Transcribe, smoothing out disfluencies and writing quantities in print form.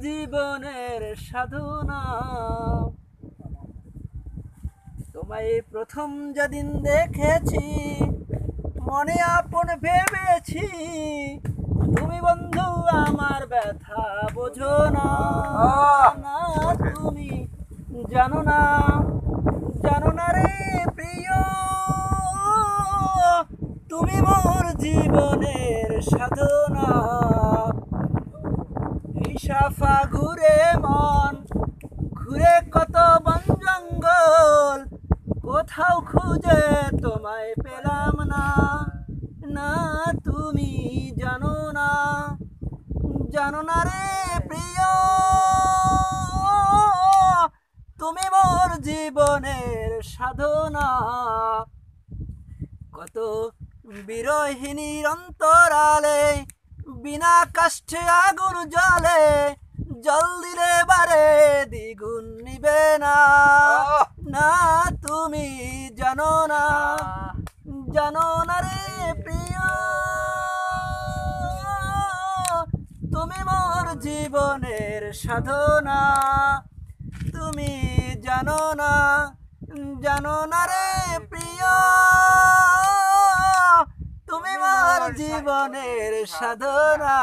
জীবনের সাধনা। তোমায় প্রথম যেদিন দেখেছি মনে আপন ভেবেছি, তুমি বন্ধু আমার ব্যথা বোঝো না। না তুমি জানো না, জানো না রে প্রিয়, তুমি মোর জীবনের সাধনা। এই সাফা ঘুরে মন ঘুরে কত বন জঙ্গল, কোথাও খুঁজে তোমায় পেলাম না। না তুমি জানো না, জানো না রে প্রিয়, তুমি মোর জীবনের সাধনা। কত বিরহিণীর অন্তরালে বিনা কষ্টে আগুন জ্বলে, জল দিলে বারে দ্বিগুণ নিবে না। না তুমি জানো না, জানো না রে প্রিয়, তুমি মোর জীবনের সাধনা। তুমি জানো না, জানো না রে প্রিয়, তুমি মোর জীবনের সাধনা।